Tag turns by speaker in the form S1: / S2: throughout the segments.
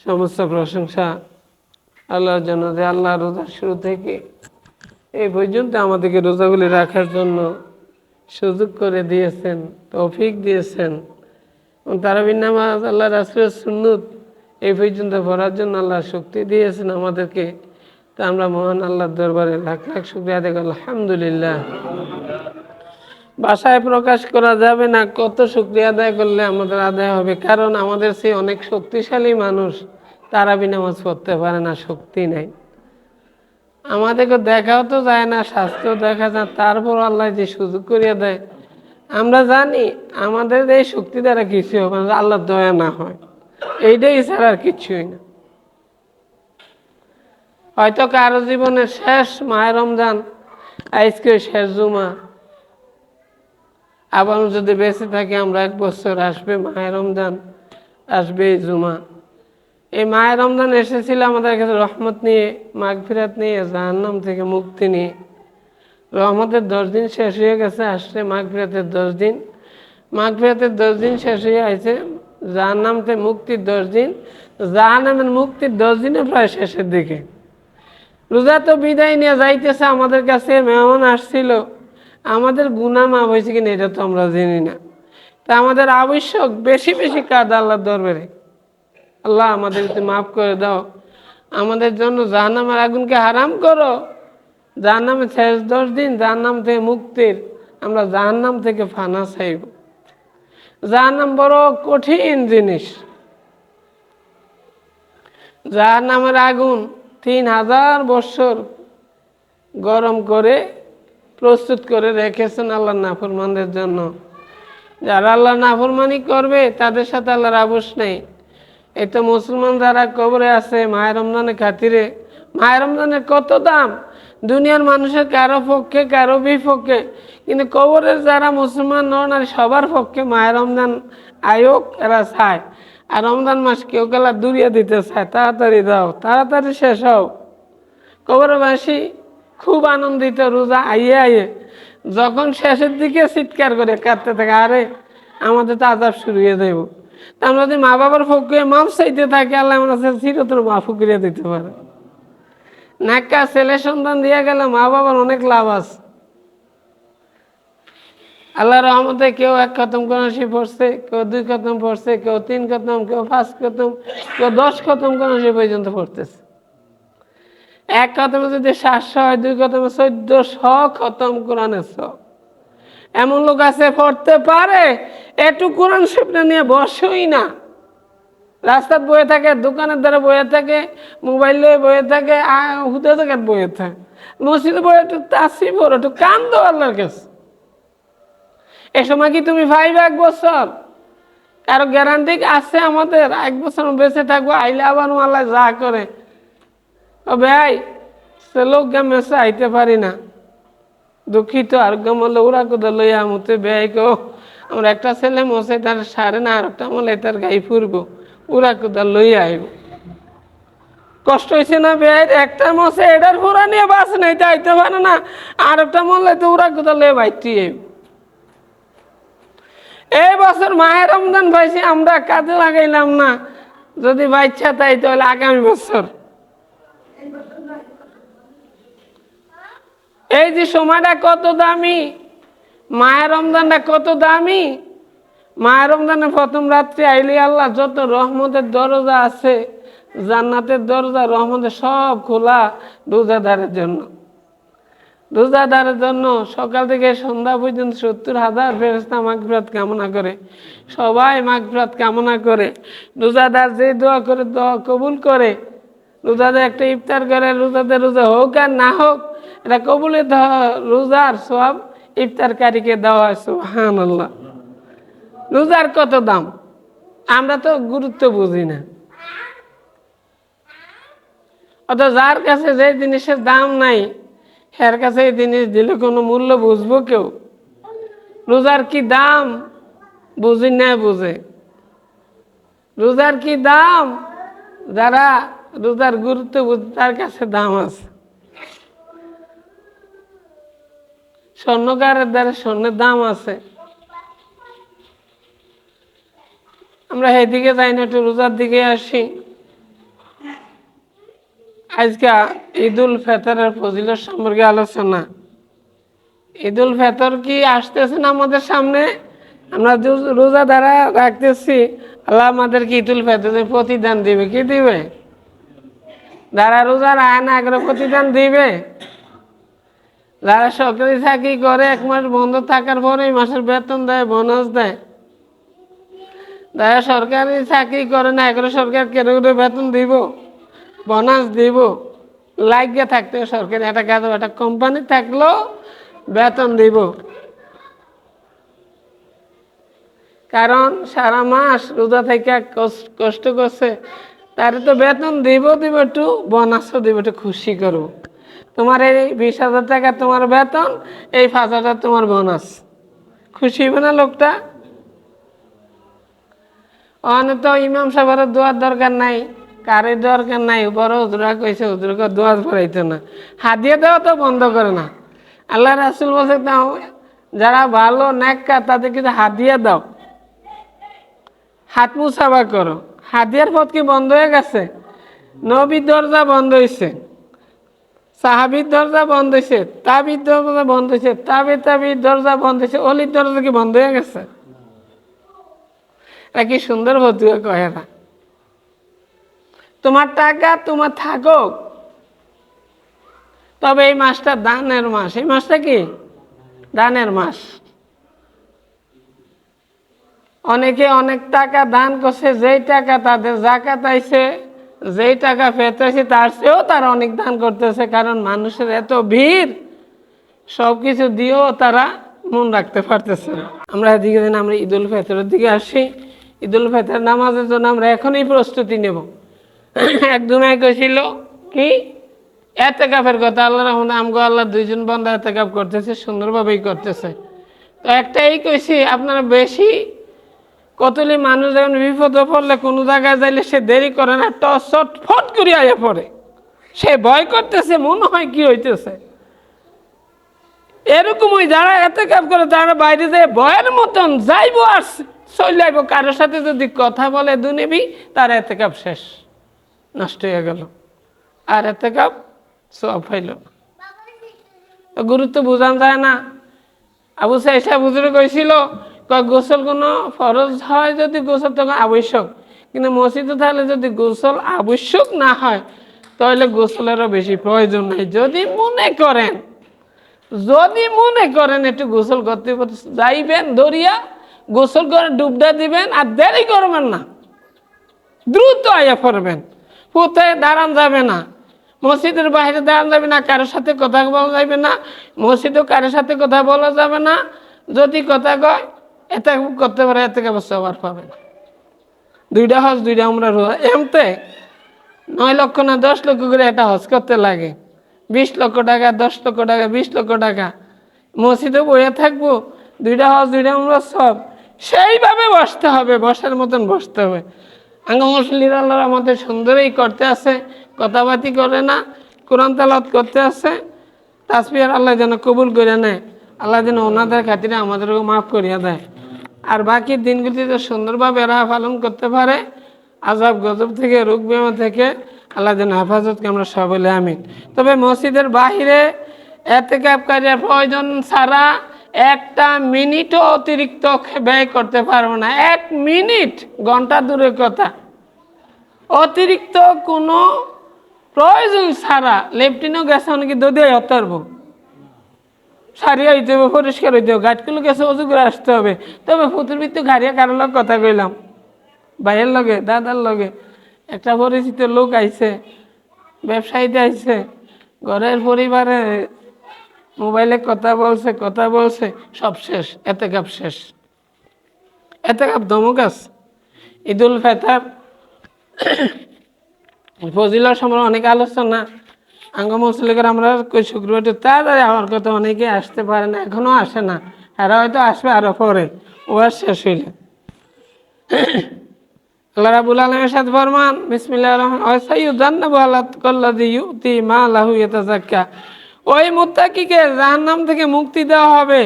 S1: সমস্ত প্রশংসা আল্লাহর জন্য যে আল্লাহ রোজার শুরু থেকে এই পর্যন্ত আমাদেরকে রোজাগুলি রাখার জন্য সুযোগ করে দিয়েছেন, তৌফিক দিয়েছেন। এবং তারাবির নামাজ আল্লাহ রাসূলের সুন্নত এই পর্যন্ত পড়ার জন্য আল্লাহ শক্তি দিয়েছেন আমাদেরকে। তা আমরা মহান আল্লাহর দরবারে লাখ লাখ শুকরিয়া আদায় করি, আলহামদুলিল্লাহ। ভাষায় প্রকাশ করা যাবে না কত শুকরিয়া আদায় করলে আমাদের আদায় হবে, কারণ আমাদের সেই অনেক শক্তিশালী মানুষ তারাবি নামাজ পড়তে পারে না, শক্তি নেই। আমাদেরকে দেখাও তো যায় না, স্বাস্থ্য দেখা যায়, তারপর আল্লাহ যে সুযোগ করিয়া দেয়। আমরা জানি আমাদের এই শক্তি দ্বারা কিছু হবে না, আল্লাহর দয়া না হয়, এইটাই ছাড়া আর কিছুই না। হয়তো কারো জীবনের শেষ মাহে রমজান, আজকে শেষ জুমা, আবার যদি বেঁচে থাকি আমরা 1 বছর আসবে মাহে রমজান, আসবে এই জুমা। এই মাহে রমজান এসেছিল আমাদের কাছে রহমত নিয়ে, মাগফিরাত নিয়ে, জাহান্নাম থেকে মুক্তি নিয়ে। রহমতের 10 দিন শেষ হয়ে গেছে, আসছে মাগফিরাতের 10 দিন। মাগফিরাতের 10 দিন শেষ হয়ে আছে, জাহান্নাম থেকে মুক্তির 10 দিন। জাহান্নামের মুক্তির 10 দিনে প্রায় শেষের দিকে। রোজা তো বিদায় নিয়ে যাইতেছে, আমাদের কাছে মেহমান আসছিল, আমাদের গুনাহ মাফ হয়েছে কিনা এটা তো আমরা জানি না। তা আমাদের আবশ্যক বেশি বেশি কাজ আল্লাহর দরবারে, আল্লাহ আমাদেরকে মাফ করে দাও, আমাদের জন্য জাহান্নামের আগুনকে হারাম করো। জাহান্নামের শেষ 10 দিন জাহান্নাম থেকে মুক্তির, আমরা জাহান্নাম থেকে ফানা চাইব। জাহান্নাম বড় কঠিন জিনিস। জাহান্নামের আগুন 3000 বছর গরম করে প্রস্তুত করে রেখেছেন আল্লাহর নাফরমানদের জন্য। যারা আল্লাহর নাফরমানি করবে তাদের সাথে আল্লাহর আপোষ নেই। এই তো মুসলমান যারা কবরে আছে মাহে রমজানের খাতিরে, মাহে রমজানের কত দাম, দুনিয়ার মানুষের কারো পক্ষে কারো বিপক্ষে, কিন্তু কবরের যারা মুসলমান নরনারী সবার পক্ষে মাহে রমজান আয়োগ এরা চায়। আর রমজান মাস কেউ গেলা দূরিয়ে দিতে চায়, তাড়াতাড়ি দাও, তাড়াতাড়ি শেষ হও। কবরবাসী খুব আনন্দিত, রোজা আইয়ে আইয়ে যখন শেষের দিকে চিৎকার করে কাঁদতে থাকে, আরে আমাদের তো আযাব শুরু হয়ে যাইব। তা আমরা যদি মা বাবার পক্ষে মাফ চাইতে থাকি, আল্লাহ আমার চিরতর মাফও করে দিতে পারে। নাক্কা ছেলে সন্তান দিয়ে গেলে মা বাবার অনেক লাভ আছে। আল্লাহ রহমতে কেউ 1 খতম কোরআন শরীফ পড়ছে, কেউ 2 খতম পড়ছে, কেউ 3 খতম, কেউ 5 খতম, কেউ 10 খতম কোরআন শরীফ পর্যন্ত পড়তেছে। 1 খতমে যদি 700 হয়, 2 খতমে 1400 খতম কোরআনের সব। এমন লোক আছে পড়তে পারে, একটু কোরআন শরীফটা নিয়ে বসেই না, রাস্তায় বয়ে থাকে, দোকানের দ্বারা বয়ে থাকে, মোবাইল লয়ে বয়ে থাকে, হুদে জায়গায় বয়ে থাকে, মসজিদে বয়ে একটু তাসবিহ পড়ো, একটু কান্দো আল্লাহর কাছে। এ সময় কি তুমি পাইবে 1 বছর? কারো গ্যারান্টি আছে আমাদের 1 বছর বেঁচে থাকবো? আইলে আবার আল্লাহ যা করে, ও ভাই সে লোক মেসে আইতে পারি না, দুঃখিত। আর গমলে ওরা কোথাও লইয়া মতে ব্যয় গো, আমরা একটা ছেলে মশে তার সারে না, আর একটা মলে তার গাই ফুরবো, ওরা কোথাও লইয়া আইব। কষ্ট হয়েছে না ব্যয়? একটা মশে এটার ফুরা নিয়ে বাস নাই, আইতে পারে না, আর একটা মলে তো ওরা কোথাও লইয়া বাইটি আইব। এই বছর মাহে রমজান পাইছি, আমরা কাজে লাগাইলাম না, যদি বাচ্চা তাই তাহলে আগামী বছর। এই যে সময়টা কত দামি, মাহে রমজানটা কত দামি। মাহে রমজানের প্রথম রাত্রি আইলে আল্লাহ যত রহমতের দরজা আছে, জান্নাতের দরজা, রহমতের সব খোলা রোজাদারের জন্য। রোজাদারের জন্য সকাল থেকে সন্ধ্যা পর্যন্ত 70,000 ফেরেশতা মাগফিরাত কামনা করে, সবাই মাগফিরাত কামনা করে। রোজাদার যে দোয়া করে দোয়া কবুল করে। রোজাদার একটা ইফতার করে, রোজাদার রোজা হোক আর না হোক, এটা কবুলের রোজার সব ইফতারকারীকে দেওয়া হয়। সুবহানাল্লাহ। রোজার কত দাম আমরা তো গুরুত্ব বুঝি না। অত যার কাছে যে জিনিসের দাম নাই, এর কাছে এই জিনিস দিলে কোনো মূল্য বুঝবো কেউ? রোজার কি দাম বুঝি না, বুঝে রোজার কি দাম, যারা রোজার গুরুত্ব বুঝে তার কাছে দাম আছে। স্বর্ণকারের দ্বারা স্বর্ণের দাম আছে। আমরা এদিকে যাই না, একটু রোজার দিকে আসি। আজকে ঈদুল ফিতরের ফজিলত সম্পর্কে আলোচনা। ঈদুল ফিতর কি আসতেছে না আমাদের সামনে? আমরা রোজা দ্বারা রাখতেছি, আল্লাহ আমাদেরকে ঈদুল ফিতরের প্রতিদান দিবে। কি দিবে? যারা রোজা রাখে না করে প্রতিদান দিবে। যারা সরকারি চাকরি করে 1 মাস বন্ধ থাকার পরে এই মাসের বেতন দেয়, বোনাস দেয়। যারা সরকারি চাকরি করে না করে সরকার কেটে করে বেতন দিব, বোনাস দিব, লাগিয়ে থাকতে সরকারি একটা কাজ একটা কোম্পানি থাকলেও বেতন দিব। কারণ সারা মাস রোজা থেকে কষ্ট করছে, তার তো বেতন দিব একটু, বোনাসও দিব, একটু খুশি করবো। তোমার এই 20,000 টাকা তোমার বেতন, এই 5,000 তোমার বোনাস। খুশি হবে না লোকটা? অনেক তো ইমাম সাহেবের দোয়ার দরকার নাই, কারের দরকার নাই, বড় হুজুরা কইছে হুজুরকে দোয়া পড়াইতো না, হাদিয়া দেওয়া তো বন্ধ করে না। আল্লাহ রাসূল বলছে তাও যারা ভালো নেককার তাদের কিন্তু হাদিয়া দাও, হাত মুসাফা করো। হাদিয়ার পথ কি বন্ধ হয়ে গেছে? নবীর দরজা বন্ধ হয়েছে, সাহাবীর দরজা বন্ধ হয়েছে, তাবির দরজা বন্ধ হয়েছে, তাবির দরজা বন্ধ হয়েছে, অলির দরজা কি বন্ধ হয়ে গেছে? এটা কি সুন্দর ভতুয়া কয় না? তোমার টাকা তোমার থাকুক, তবে এই মাসটা দানের মাস। এই মাসটা কি দানের মাস। অনেকে অনেক টাকা দান করছে, যেই টাকা তাদের জাকাত আইছে, যেই টাকা ফেরত আসে তার চেয়েও তারা অনেক দান করতেছে। কারণ মানুষের এত ভিড়, সব কিছু দিয়েও তারা মন রাখতে পারতেছে না। আমরা এদিকে দিন আমরা ঈদুল ফিতরের দিকে আসি। ঈদুল ফিতর নামাজের জন্য আমরা এখনই প্রস্তুতি নেব। একদম ছিল কি এতেকাফের কথা। আল্লাহ রহমান আমগো আল্লাহ 2 জন বান্দা এতেকাফ করতেছে, সুন্দরভাবেই করতেছে। তো একটাই কইছি, আপনারা বেশি কতলি মানুষ যখন বিপদে পড়লে কোনো জায়গায় যাইলে সে দেরি করে না, টসট ফট করে আয়া পড়ে। সে ভয় করতেছে, মনে হয় কি হইতেছে। এরকম ওই যারা এতেকাফ করে তারা বাইরে যায় ভয়ের মতন যাইবো আর চলে আইব। কারোর সাথে যদি কথা বলে দুনিবি, তার এতেকাফ শেষ, নষ্ট হয়ে গেল, আর এতেকাফ সওয়াব পাইল। গুরুত্ব বোঝানো যায় না। আবু সাঈদ সাহেব হুজুর কইছিল, গোসল কোনো ফরজ হয় যদি গোসল তখন আবশ্যক, কিন্তু মসজিদে থাকলে যদি গোসল আবশ্যক না হয় তাহলে গোসলেরও বেশি প্রয়োজন নাই। যদি মনে করেন একটু গোসল করতে যাইবেন, দরিয়া গোসল করে ডুবটা দিবেন, আর দেরি করবেন না, দ্রুত আয়া পড়বেন। কোথায় দাঁড়ান যাবে না, মসজিদের বাইরে দাঁড়ান যাবে না, কারোর সাথে কথা বলা যাবে না, মসজিদেও কারোর সাথে কথা বলা যাবে না। যদি কথা কয় এতে করতে পারে, এতে সবার পাবে না। 2টা হজ 2টা উমরা এমতে 9 লক্ষ না 10 লক্ষ করে একটা হজ করতে লাগে। 20 লক্ষ টাকা, 10 লক্ষ টাকা, 20 লক্ষ টাকা। মসজিদে বইয়া থাকবো, 2টা হজ 2টা উমরা সব সেইভাবে বসতে হবে, বসার মতন বসতে হবে। মুসলিম আল্লাহ আমাদের সুন্দরই করতে আছে, কথাবার্তি করে না, কোরআন তেলাওয়াত করতে আছে। তাসবিহ আল্লাহ যেন কবুল করে নেয়, আল্লাহ যেন ওনাদের খাতিরে আমাদেরকে মাফ করিয়া দেয়। আর বাকি দিনগুলিতে সুন্দরভাবে এরা পালন করতে পারে, আযাব গজব থেকে, রোগ বেমার থেকে আল্লাহ যেন হেফাজতকে আমরা সবলে আমিন। তবে মসজিদের বাহিরে এতেকাফকারীর প্রয়োজন ছাড়া 1টা মিনিটও অতিরিক্ত ব্যয় করতে পারবো না। 1 মিনিট, ঘন্টা দূরের কথা, অতিরিক্ত কোনো প্রয়োজন ছাড়া লেফটিনও গেছে, অনেকে দদিয়ে হতারবো, সারিয়া হইতে হবে, পরিষ্কার হইতে হবে, গাছগুলো গেছে অজু করে আসতে হবে। তবে ফুতুর ভিত্তি গাড়িয়া কারোর লোক কথা কইলাম, ভাইয়ের লগে, দাদার লগে, একটা পরিচিত লোক আইছে, ব্যবসায়ীতে আইছে, ঘরের পরিবারে মোবাইলে কথা বলছে, সব শেষ, এতেকাফ শেষ। এতেকাফ ধমক আছে। ঈদুল ফিতর ফজিলর সময় অনেক আলোচনা, মুসলিমের আমরা শুক্রবার তাড়াতাড়ি আমার কথা অনেকে আসতে পারে না, এখনো আসে না, এরা হয়তো আসবে আরো পরে, ও আর শেষ হইলে। আল্লাহ রাব্বুল আলামিনের সাথে ফরমান, বিসমিল্লাহির রহমানির রহিম, সাইয়্যুযান্নাবু আল-আতকাল্লাযী ইউতি মালাহু ইয়াতাযাক্কা। ওই মুত্তাকিকে জাহান্নাম থেকে মুক্তি দেওয়া হবে।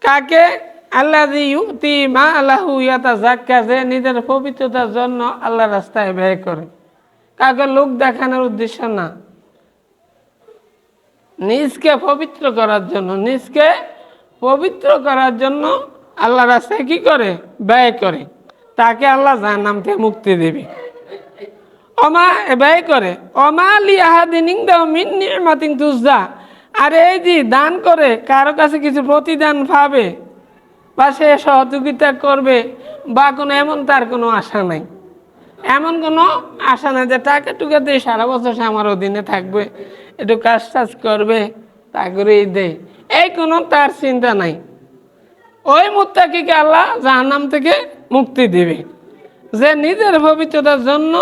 S1: কাকে? আল্লাযী ইউতি মালাহু ইয়াতাযাক্কা, যে নিজের পবিত্রতার জন্য আল্লাহর রাস্তায় ব্যয় করে, কাউকে লোক দেখানোর উদ্দেশ্য না, নিজকে পবিত্র করার জন্য, নিজকে পবিত্র করার জন্য আল্লাহর রাস্তায় কি করে? ব্যয় করে। তাকে আল্লাহ জাহান্নাম থেকে মুক্তি দেবে। ব্যয় করে। অমা লিআহাদিন ইনদাহু মিন নি'মাতিন তুজা, আর এই যে দান করে কারো কাছে কিছু প্রতিদান পাবে বা সে সহযোগিতা করবে বা কোনো এমন তার কোনো আশা নাই, এমন কোনো আশা নাই যে টাকা টুকা দিয়ে সারা বছর সে আমার অধীনে থাকবে, একটু কাজ টাজ করবে, তা করেই দেয়, এই কোনো তার চিন্তা নাই। ওই মুত্তাকিকে আল্লাহ জাহান্নাম থেকে মুক্তি দেবে, যে নিজের পবিত্রতার জন্য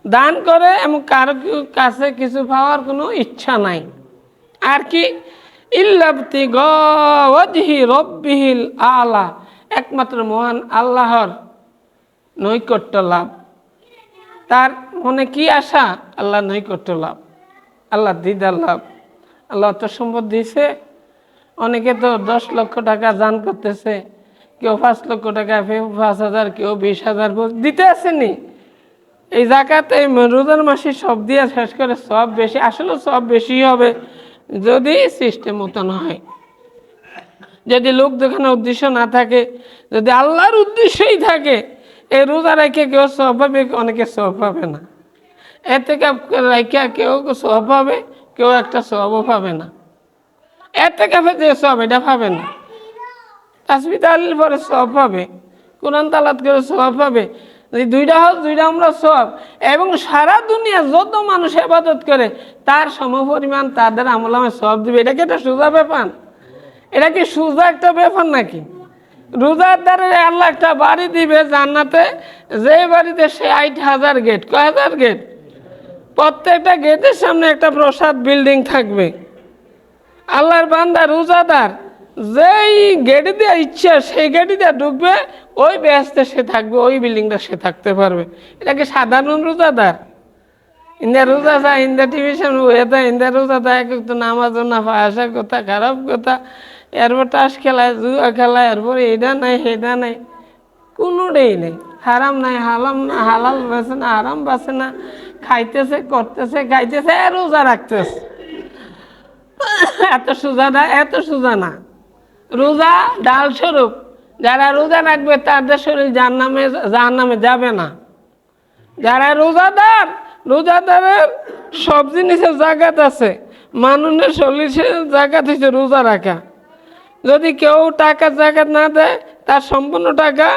S1: দান করে এবং কারো কাছে কিছু পাওয়ার কোনো ইচ্ছা নাই। আর কি? ইল্লাবতিগা ওয়াজহি রব্বিহিল আলা, একমাত্র মহান আল্লাহর নৈকট্য লাভ। তার মনে কি আশা? আল্লাহ নৈকট্য লাভ, আল্লাহ দিদার লাভ। আল্লাহ অত সম্পদ দিয়েছে, অনেকে তো 10 লক্ষ টাকা দান করতেছে, কেউ 5 লক্ষ টাকা, কেউ 5,000, কেউ 20,000 দিতে আসেনি। এই জাকাত এই রোজার মাসে সব দিয়ে শেষ করে সব বেশি, আসলে সব বেশি হবে যদি সিস্টেম মতন হয়, যদি লোক দেখানোর উদ্দেশ্য না থাকে, যদি আল্লাহর উদ্দেশ্যই থাকে। এই রোজা রেখে কেউ সব পাবে, অনেকে সব পাবে না। এর থেকে রেখে কেউ সব পাবে, কেউ একটা সবও পাবে না। এর থেকে যে সব এটা পাবে না। তাসবিহ তাহলিল পরে সব পাবে, কোরআন তালাত করে সব পাবে। এই দুইটা হোক, দুইটা আমরা সব, এবং সারা দুনিয়া যত মানুষ ইবাদত করে তার সমপরিমাণ তাদের আমলনামায় সব দিবে। এটা কি একটা সোজা ব্যাপার? এটা কি সোজা একটা ব্যাপার নাকি? রোজাদারে আল্লাহ একটা বাড়ি দিবে জান্নাতে, যে বাড়িতে 60,000 গেট, কয় হাজার গেট, প্রত্যেকটা গেটের সামনে একটা প্রসাদ বিল্ডিং থাকবে। আল্লাহর বান্দা রোজাদার যেই গেটে দিয়ে ইচ্ছা সেই গেটে দিয়ে ঢুকবে, ওই বেহেশতে সে থাকবে, ওই বিল্ডিংটা সে থাকতে পারবে। এটা কি সাধারণ রোজাদার? ইন্দা রোজা থা, ইন্দা টিভির সামনে হয়ে থা, ইন্দা রোজা থা, এক তো নামাজও না, ফাঁসা কথা, খারাপ কথা, এরপর টাস খেলায়, জুয়া খেলায়, এরপর এটা নাই সেটা নাই, কোনোটাই নেই। হারাম নাই, হালাম না, হালাল বাসে না, হারাম বাসে না, খাইতেছে, করতেছে, খাইতেছে, রোজা রাখতেছে। এত সোজা না, এত সোজা না। রোজা ডাল স্বরূপ, যারা রোজা রাখবে তাদের শরীর জাহান্নামে যাবে না। যারা রোজাদার, রোজাদারের সব জিনিসের জাকাত আছে। মানুষের শরীরের জাকাত হচ্ছে রোজা রাখা। যদি কেউ টাকা জাকাত না দেয়, তার সম্পূর্ণ টাকা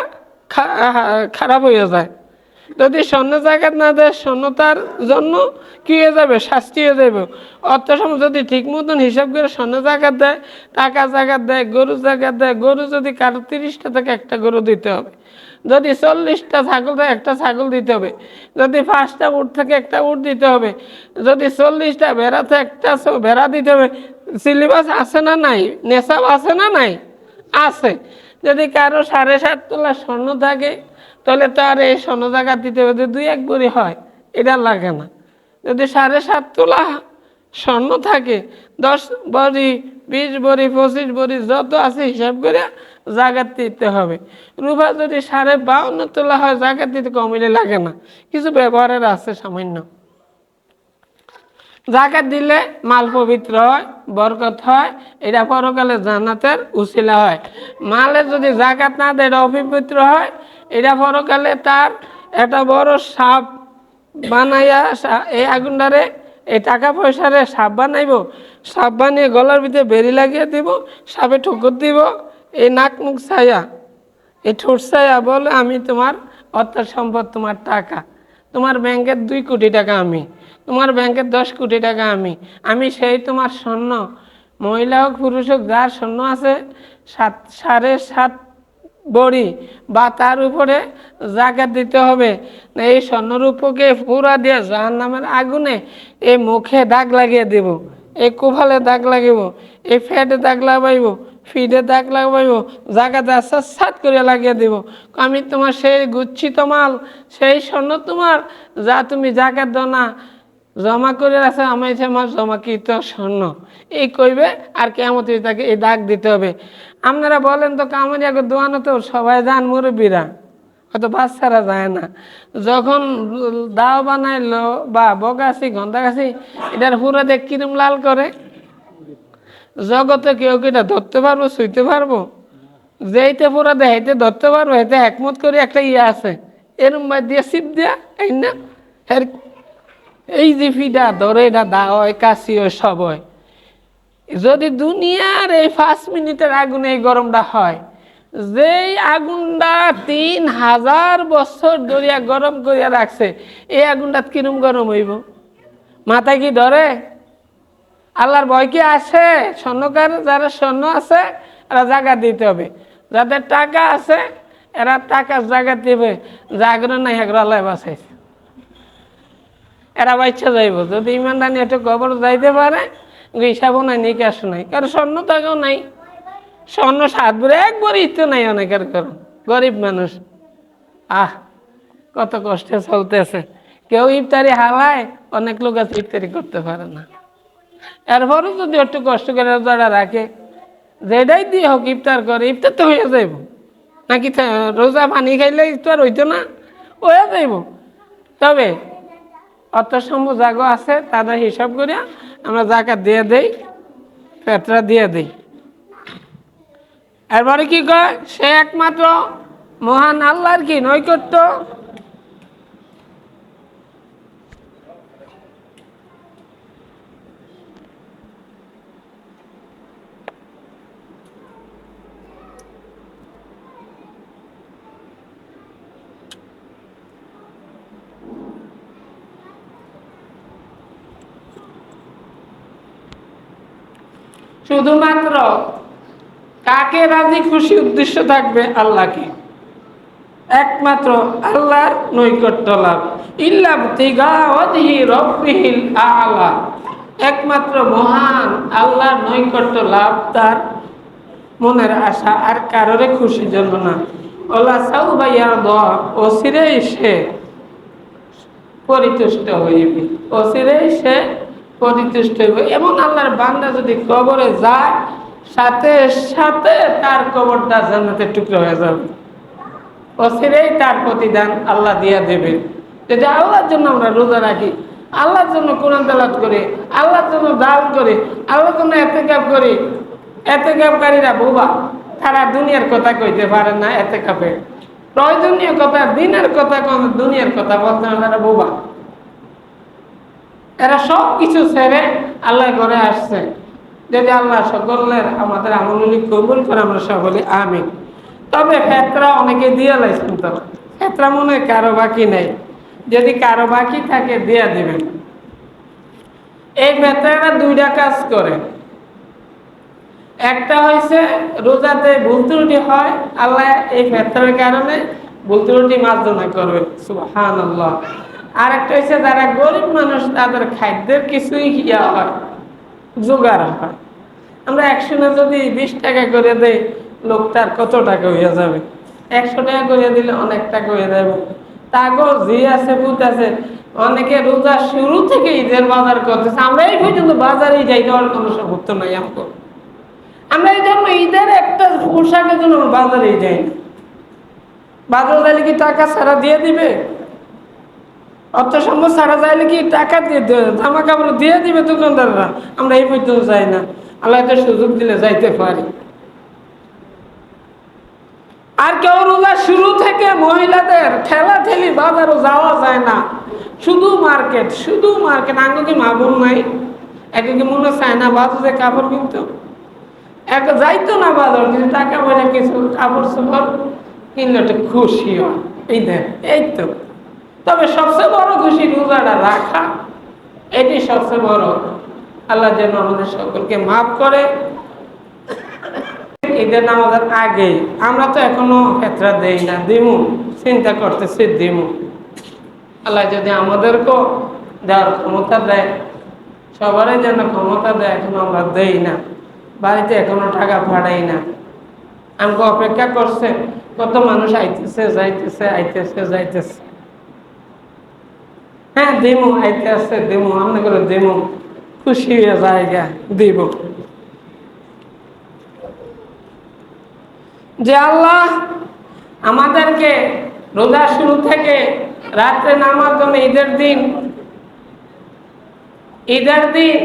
S1: খারাপ হয়ে যায়। যদি স্বর্ণ জাকাত না দেয়, স্বর্ণ তার জন্য কী হয়ে যাবে? শাস্তি হয়ে যাবে। অর্থ সময় যদি ঠিক মতন হিসাব করে স্বর্ণ জাকাত দেয়, টাকা জাকাত দেয়, গরু জাকাত দেয়, গরু যদি কারো 30টা থেকে একটা গরু দিতে হবে, যদি 40টা ছাগল থাকে একটা ছাগল দিতে হবে, যদি 5টা উট থাকে একটা উট দিতে হবে, যদি 40টা ভেড়া থাকে একটা ভেড়া দিতে হবে। সিলেবাস আছে না নাই? নেশাব আছে না নাই? আছে। যদি কারো 7.5 তোলা স্বর্ণ থাকে, তাহলে তার এই স্বর্ণ জাকাত দিতে হবে। 2-1 ভরি হয়, এটা লাগে না। যদি 7.5 তোলা স্বর্ণ থাকে, 10 ভরি, 20 ভরি, 25 ভরি যত আছে হিসাব করে জাকাত দিতে হবে। রূপা যদি 52.5 তোলা হয়, জাকাত দিতে কমিলে লাগে না, কিছু ব্যবহারের আছে সামান্য। জাকাত দিলে মাল পবিত্র হয়, বরকত হয়, এটা পরকালে জান্নাতের উসিলা হয়। মালে যদি জাকাত না দেয়, এটা অপবিত্র হয়, এটা পরকালে তার একটা বড় সাপ বানাইয়া, এই আগুনটারে, এই টাকা পয়সারে সাপ বানাইব, সাপ বানিয়ে গলার ভিতরে বেরি লাগিয়ে দিব, সাপে ঠুকুর দিব, এই নাক মুখ ছায়া, এই ঠোঁট ছায়া বলে, আমি তোমার অর্থ সম্পদ, তোমার টাকা, তোমার ব্যাংকের 2 কোটি টাকা আমি, তোমার ব্যাংকের 10 কোটি টাকা আমি সেই তোমার স্বর্ণ, মহিলা হোক পুরুষ হোক, যার স্বর্ণ আছে 7.5 ভরি বা তার উপরে জাকাত দিতে হবে। এই স্বর্ণরূপকে পুরা দিয়ে জাহান্নামের আগুনে এই মুখে দাগ লাগিয়ে দেব, এই কোভালে দাগ লাগিব, এই ফ্যাটে দাগ লাগাইব, ফিডে দাগ লাগাইব, জাকাত সাত করে লাগিয়ে দেব। আমি তোমার সেই গুচ্ছিত মাল, সেই স্বর্ণ তোমার, যা তুমি জাকাত দাও না, জমা করে আছে আমাইছে মাস জমাকৃত স্বর্ণ এই কইবে আর কেমন তাকে এই দাগ দিতে হবে। আপনারা বলেন তো কামারিয়া দোয়ানো তো সবাই যান মুরব্বীরা, হয়তো বাচ্চারা যায় না। যখন দাও বানাইলো বা বগাছি গন্ধাগাছি এটার পুরো দেখ কিরম লাল করে, জগতে কেউ কি এটা ধরতে পারবো ছুঁইতে পারবো? যেইতে পুরা দেখাইতে ধরতে পারবো এতে একমত করে একটা ইয়ে আছে এরম দিয়ে সিপ দিয়া এই না এই যে ফিডা ধরে এটা দা হয় কাশি হয় সব হয়। যদি দুনিয়ার এই 5 মিনিটের আগুনে এই গরমটা হয়, যেই আগুনটা 3000 বছর ধরিয়া গরম করিয়া রাখছে এই আগুনটা কিরম গরম হইব? মাথায় কি ধরে? আল্লাহর ভয় কি আসে? স্বর্ণকার যারা স্বর্ণ আছে এরা জায়গা দিতে হবে, যাদের টাকা আছে এরা টাকার জায়গা দিবে, জাগরণ নাই এগুলো আল্লাহ বাঁচাইছে, এরা বাচ্চা যাইব। যদি ইমানদানি একটু কবর যাইতে পারে হিসাবও নাই নিকাশ নাই, কারণ স্বর্ণ টাকাও নাই, স্বর্ণ 7 ভরে একবারই তো নাই অনেকের ঘর, গরিব মানুষ। কত কষ্টে চলতেছে, কেউ ইফতারি হালায়, অনেক লোক আছে ইফতারি করতে পারে না। এরপরও যদি একটু কষ্ট করে রোজাটা রাখে, যেটাই দিয়ে হোক ইফতার করে, ইফতার তো হয়ে যাইব নাকি? রোজা পানি খাইলে ইফতার হইতো না? হয়ে যাইব। তবে অর্থ সম্ভব জাগো আছে তাদের হিসাব করিয়া আমরা জাকাত দিয়ে দেই, ফেতরা দিয়ে দেই। এরপরে কি কয়? সে একমাত্র মহান আল্লাহর কি নৈকট্য শুধুমাত্র কাকে রাজি খুশি উদ্দেশ্য থাকবে? আল্লাহকে, একমাত্র আল্লাহর নৈকট্য লাভ। আলা, একমাত্র মহান আল্লাহর নৈকট্য লাভ তার মনের আশা, আর কারোরে খুশির জন্য না। ওলা সাউ ভাইয়ার অচিরেই সে পরিতুষ্ট হইবে, অচিরেই সে পরিতুষ্ট হইবে। এমন আল্লাহর বান্দা যদি কবরে যায়, সাথে সাথে তার কবরটা জান্নাতের টুকরো হয়ে যাবে, অচিরেই তার প্রতিদান আল্লাহ দিয়া দেবে। যদি আল্লাহর জন্য আমরা রোজা রাখি, আল্লাহর জন্য কোরআন তেলাওয়াত করি, আল্লাহর জন্য দান করি, আল্লাহর জন্য এতেকাফ করি। এতেকাফকারীরা বোবা, তারা দুনিয়ার কথা কইতে পারে না। এতেকাফে প্রয়োজনীয় কথা, দিনের কথা, কোন দুনিয়ার কথা বলতে না, তারা বোবা। এরা সব কিছু ছেড়ে আল্লাহ ঘরে আসছে। যদি আল্লাহ সকলের আমাদের আমলগুলি কবুল করে আমরা সকলে আমিন। তবে ফেতরা অনেকে দিয়ে লাইছেন, তো ফেতরা মনে হয় কারো বাকি নেই, যদি কারো বাকি থাকে দিয়ে দিবেন। এই ফেতরাটা 2টা কাজ করে। একটা হয়েছে রোজাতে ভুল ত্রুটি হয়, আল্লাহ এই ফেতরার কারণে ভুল ত্রুটি মার্জনা করবে, সুবহানাল্লাহ। আর একটা হয়েছে যারা গরিব মানুষ তাদের খাদ্যের কিছুই ইয়া হয়, জোগাড় হয়। আমরা 100 না যদি 20 টাকা করে দেই, লোকটার কত টাকা হইয়া যাবে? 100 টাকা করে দিলে অনেক টাকা হয়ে যাবে। তাগো জি আছে ভূত আছে, অনেকে রোজা শুরু থেকে ঈদের বাজার করতেছে। আমরা এই পর্যন্ত বাজারেই যাই, দেওয়ার কোনো সামর্থ্য নাই আমাকে। আমরা এই জন্য ঈদের একটা পোশাকের জন্য বাজারেই যাই না। বাজারে যাইলে কি টাকা ছাড়া দিয়ে দিবে? অর্থ সম্পদ ছাড়া যাইলে কি টাকা দিয়ে জামা কাপড় দিয়ে দিবে দোকানদাররা? আমরা এই পর্যন্ত যাই না। আল্লাহ তো সুযোগ দিলে যাইতে পারি। আর কেউ রোজা শুরু থেকে মহিলাদের ঠেলা ঠেলি বাজারও যাওয়া যায় না, শুধু মার্কেট, শুধু মার্কেট। আগে কি মাগুর নাই? একে কি মনে চায় না বাজারে কাপড় কিনতো? এক যাইতো না বাজার, কিন্তু টাকা পয়সা কিছু কাপড় চোপড় কিনলে একটু খুশি হয়। এই দেখ, এই তো। তবে সবচেয়ে বড় খুশি রোজাটা রাখা, এটি সবচেয়ে বড়। আল্লাহ যেন আমাদের সকলকে মাফ করে। ঈদের নামাজের আগে আমরা তো এখনো ফেতরা দেই না, দিমু, চিন্তা করতেছি দিমু। আল্লাহ যদি আমাদেরকেও দেওয়ার ক্ষমতা দেয়, সবারই যেন ক্ষমতা দেয়, এখনো আমরা দেই না, বাড়িতে এখনো টাকা পাঠাই না। আমাকে অপেক্ষা করছে, কত মানুষ আইতেছে যাইতেছে, আইতেছে যাইতেছে। হ্যাঁ দেবো, আইতে আছে দেবো, আমরা করে দেবো, খুশি হয়ে জায়গা দিব। যে আল্লাহ আমাদেরকে রোজা শুরু থেকে রাত্রে নামার জন্য ঈদের দিন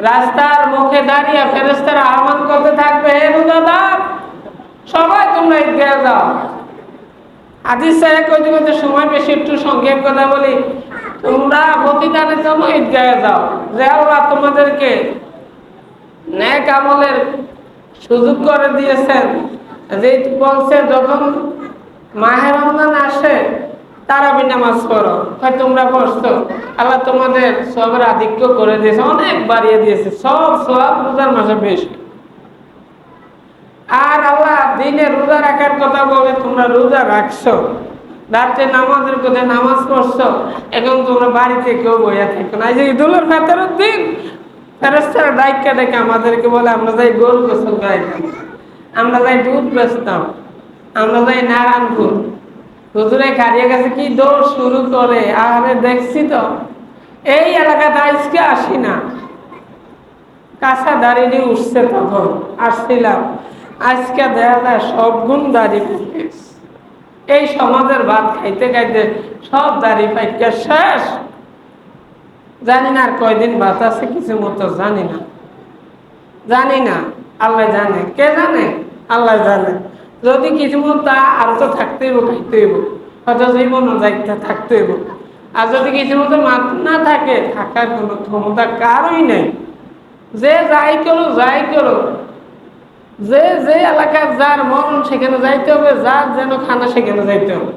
S1: রাস্তার মুখে দাঁড়িয়ে ফেরেশতারা আহ্বান করতে থাকবে, হে রোজাদার সবাই তোমরা ঈদগাহে যাও। হাদিস সাহেব কইতে কইতে সময় বেশি, একটু সংক্ষেপ কথা বলি। তোমরা প্রতিদানের জন্য ঈদগাহে যাও, যে আল্লাহ তোমাদেরকে নেক আমলের সুযোগ করে দিয়েছেন। যে বলছে যখন মাহে রমজান আসে তারাবি নামাজ পড়ো, তোমরা পড়ছো, আল্লাহ তোমাদের সবের আধিক্য করে দিয়েছে, অনেক বাড়িয়ে দিয়েছে, সব সব রোজার মাসে বেশি। আর আল্লাহ দিনে রোজা রাখার কথা বলে তোমরা রোজা রাখছো, রাত্রে নামাজের কথা নামাজ পড়ছো, এখন তোমরা বাড়িতে কেউ বইয়া থাকো না। এই যে ঈদুল ফিতরের দিন ফেরেশতারা ডাইকা ডেকে আমাদেরকে বলে আমরা যাই গরু গোসল করাইতাম, আমরা যাই দুধ বেচতাম, আমরা যাই নারায়ণপুর, হুজুরে কারিয়া কাছে কি দৌড় শুরু করে। আরে দেখছি তো এই এলাকাতে আজকে আসি না, কাঁচা দাঁড়িয়ে উঠছে, তখন আসছিলাম, আজকে দেখা যায় সব গুণ দাড়ি পাইকে, এই সমাজের ভাত খাইতে খাইতে সব দাড়ি পাইকে শেষ। জানি না আর কয়দিন ভাত আছে, কিছু মতো জানি না, আল্লাহ জানে। কে জানে? আল্লাহ জানে। যদি কিছু মতো আর তো থাকতে হইব, খাইতে হইব, হয়তো জীবনও যাইতে থাকতে হইব। আর যদি কিছু মতো মাত না থাকে, থাকার কোনো ক্ষমতা কারোই নেই। যে যাই করো, যে এলাকার যার মন সেখানে যাইতে হবে, যার যেন খানা সেখানে যাইতে হবে,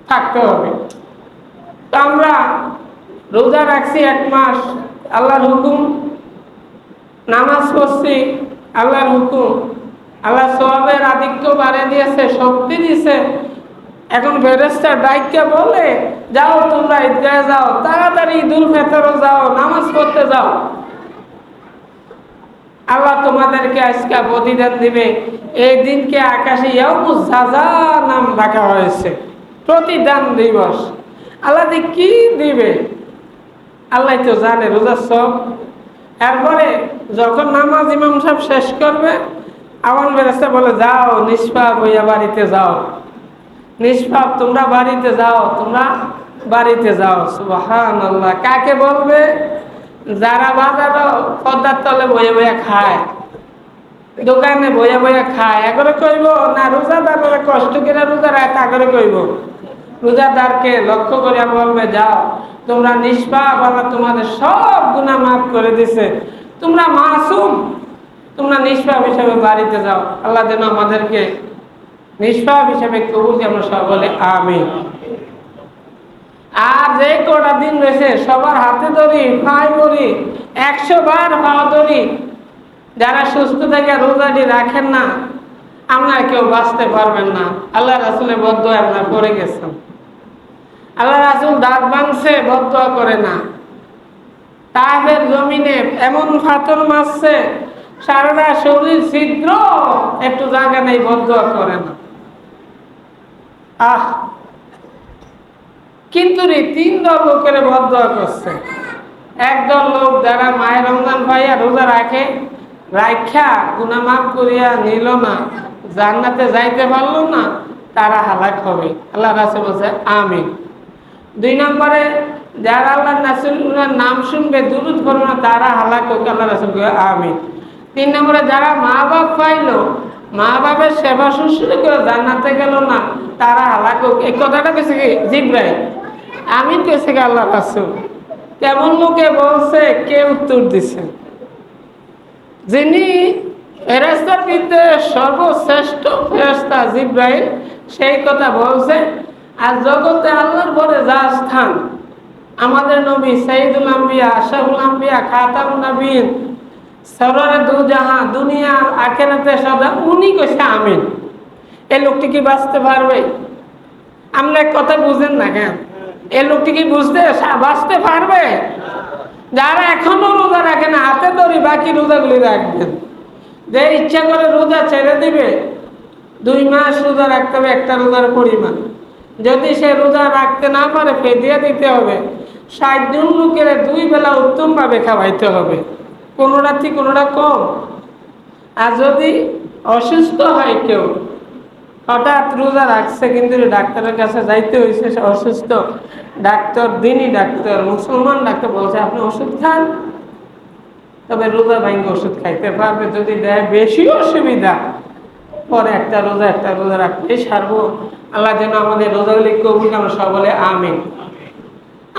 S1: থাকতে হবে। তো আমরা রোজা রাখছি 1 মাস, আল্লাহর হুকুম, নামাজ পড়ছি আল্লাহর হুকুম, আল্লাহ সওয়াবের আধিক্য বাড়িয়ে দিয়েছে, শক্তি দিয়েছে। এখন ফেরেশতা ডাইকা বলে যাও তোমরা ঈদগাহে যাও, তাড়াতাড়ি ঈদুল ফিতরও যাও, নামাজ পড়তে যাও, আল্লাহ তোমাদেরকে আজকে প্রতিদান দিবে। এই দিনকে আকাশে ইয়াউমুজ জাযা নাম রাখা হয়েছে, প্রতিদান দিবস। আল্লাহ কি দিবে আল্লাহ তো জানে, রোজার সব। এরপরে যখন নামাজ ইমাম সাহেব শেষ করবে, আমার ফেরেশতা বলে যাও নিষ্পাপ হইয়া বাড়িতে যাও, নিষ্পাপ তোমরা বাড়িতে যাও, তোমরা বাড়িতে যাও। সুবহানাল্লাহ। কাকে বলবে? যারা বাজারও পদ্মার তলে বয়ে বয়ে খায়, দোকানে বয়ে বয়ে খায়, এগরে কইব না রোজাদাররা কষ্ট করে রোজা রাখে, আগরে কইব রোজাদারকে লক্ষ্য করে বলবে যাও তোমরা নিষ্পাপ, আল্লাহ তোমাদের সব গুনাহ মাফ করে দিছে, তোমরা মাসুম, তোমরা নিষ্পাপ হিসেবে বাড়িতে যাও। আল্লাহ যেন আমাদেরকে নিষ্পাপ হিসেবে কবুল করে, আমরা সব বলে আমিন। আর যে কটা দিন রয়েছে সবার হাতে ধরি, পায়ে ধরি, 100 বার পা ধরি, যারা সুস্থ থেকে রোজাটি রাখেন না, আপনারা কেউ বাঁচতে পারবেন না। আল্লাহ রাসূলের বদদোয়া আপনারা পড়ে গেছেন। আল্লাহ রাসূল দাঁত ভাঙছে, বদদোয়া করে না। তায়েফের জমিনে এমন পাথর মারছে, সারাটা শরীর ছিদ্র, একটু জায়গা নেই, বদদোয়া করে না। কিন্তু 3 দল লোকের বদদোয়া করছে। একদল লোক যারা মায়ের রমজান পাইয়া রোজা রাখে, রাখা গুনাহ মাফ করিয়া নিল না, জান্নাতে যাইতে পারলো না, তারা হালাক হবে। আল্লাহ রাসূল বলছে আমিন। 2 নম্বরে যারা আল্লাহর রাসূলের নাম শুনবে, দুরূদ পড়বে না, তারা হালাক হবে। আল্লাহ রাসূল বলে আমিন। 3 নম্বরে যারা মা বাপ পাইলো, মা বাপের সেবা শুশ্রূষা করে জান্নাতে গেল না, তারা হালাক হোক। এই কথাটা কেছে কি জিবরাইল, আমিন কেছে কি আল্লাহ রাসূল। কেমন লোকে বলছে, কে উত্তর দিছে? যিনি ফেরেশতার ভিতরে সর্বশ্রেষ্ঠ ফেরেশতা জিবরাইল, সেই কথা বলছে। আর জগতে আল্লাহর পরে যা স্থান, আমাদের নবী সাইয়্যিদুল আম্বিয়া, আশরাফুল আম্বিয়া, খাতামুন নবিয়্যিন, সরওয়ারে দু জাহান, দুনিয়া আর আখিরাতে সদা, উনি কইছে আমিন। এই লোকটি কি বাঁচতে পারবে? আমরা এক কথা বুঝেন না কেন? এই লোকটি কি বাঁচতে পারবে? যারা এখনো রোজা রাখে না, হাতে ধরি বাকি রোজাগুলি রাখবেন। যে ইচ্ছা করে রোজা ছেড়ে দিবে, 2 মাস রোজা রাখতে হবে একটা রোজার পরিমাণ। যদি সে রোজা রাখতে না পারে, ফিদিয়া দিতে হবে। 60 জন লোকের 2 বেলা উত্তমভাবে খাওয়াইতে হবে, কোনোটা থেকে কোনোটা কম। আর যদি অসুস্থ হয় কেউ, হঠাৎ রোজা রাখছে কিন্তু ডাক্তারের কাছে যাইতে হয়েছে, সে অসুস্থ, ডাক্তার দিনই ডাক্তার মুসলমান ডাক্তার বলছে আপনি ওষুধ খান, তবে রোজা ভাঙ্গে ওষুধ খাইতে পারবে। যদি দেয় বেশি অসুবিধা, পরে একটা রোজা রাখতেই সারবো। আল্লাহ যেন আমাদের রোজাগুলি কবুল করেন, সকলে আমিন।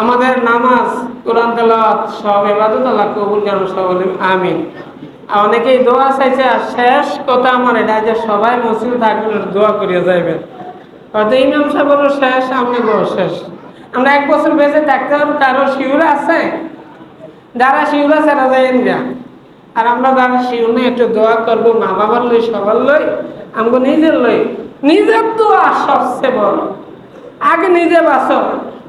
S1: আমাদের নামাজ, কোরআন তেলাওয়াত, সব ইবাদত আল্লাহ কবুল করেন, সকলে আমিন। আর অনেকেই দোয়া চাইছে, আর শেষ কথা আমার এটা যে সবাই মসজিদে থাকবেন, দোয়া করিয়া যাইবেন। হয়তো ইমাম সাহেবেরও শেষ, আমাদেরও শেষ। আমরা 1 বছর বেঁচে থাকতে পারবো, কারো শিউর আছে? যারা শিউর আছে তারা যাইন গা। আর আমরা যারা শিউর নেই একটু দোয়া করবো, মা বাবার লই, সবার লই, আমগো নিজের লই। নিজের দোয়া সবচেয়ে বড়। আগে নিজে বাঁচো,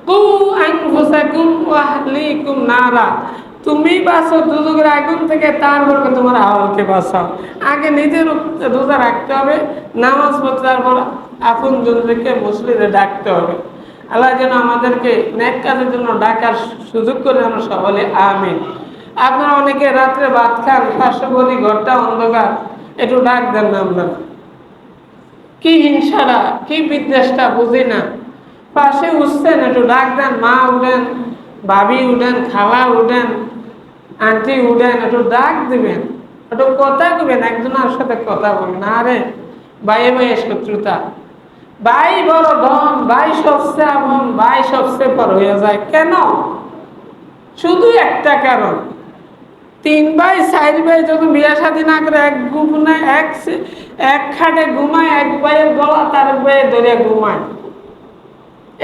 S1: কু আনফুসাকুম ওয়া আহলিকুম নারা, তুমি বাঁচো দুজকের আগুন থেকে, তারপরে তোমার আহলকে বাঁচাও। আগে নিজের রোজা রাখতে হবে, নামাজ পড়তে, তারপর আপন জনদেরকে মসজিদে ডাকতে হবে। আল্লাহ যেন আমাদেরকে নেক কাজের জন্য ডাকার সুযোগ করে, আমরা সকলে আমিন। আপনারা অনেকে রাত্রে ভাত খান, পার্শ্ববর্তী ঘরটা অন্ধকার, একটু ডাক দেন না আপনারা। কি হিংসাটা, কি বিদ্বেষটা বুঝি না। পাশে উঠছেন, একটু ডাক দেন, মা উঠেন, ভাবি উঠেন, খালা উঠেন, আন্টি উঠেন, একটু ডাক দিবেন, একটু কথা কবেন, একজনের সাথে কথা বলবেন। না রে ভাইয়ে ভাইয়ে শত্রুতা, ভাই বড় ধন, ভাই সবচেয়ে আপন, ভাই সবচেয়ে পর হয়ে যায় কেন? শুধু একটা কারণ, 3 ভাই 4 ভাই যখন বিয়া শাদী না করে এক খাটে ঘুমায়, এক ভাইয়ের গলা তার ভাইয়ে ধরে ঘুমায়।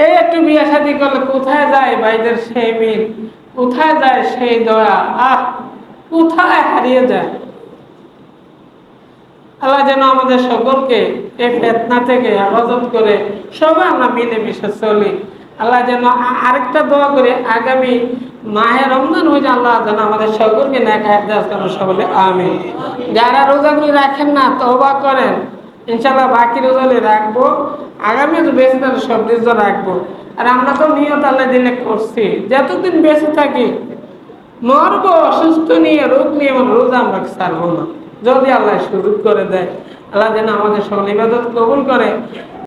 S1: এই একটু বিয়া শাদী করলে কোথায় যায় ভাইদের সেই মিল, কোথায় যায় সেই দয়া, কোথায় হারিয়ে যায়। আল্লাহ যেন আমাদের সকলকে এই ফিতনা থেকে হেফাজত করে, সবাই আমরা মিলেমিশে চলি। আল্লাহ যেন, আরেকটা দোয়া করে, আগামী মাহে রমজান হয়ে যায়, আল্লাহ যেন আমাদের সকলকে নেক হায়াত দান করেন, সকলে আমিন। যারা রোজাগুলি রাখেন না, তওবা করেন, ইনশাআল্লাহ বাকি রোজাগুলি রাখবো, আগামী বেঁচে থাকলে সব রোজা রাখবো। আর আমরা তো নিয়ত আল্লাহ দিনে করছি, যতদিন বেঁচে থাকি মরবো, অসুস্থ নিয়ে, রোগ নিয়ে, আমার রোজা আমরা ছাড়বো না, যদি আল্লাহ সুযোগ করে দেয়। আল্লাহ যেন আমাদের সকল ইবাদত কবুল করে।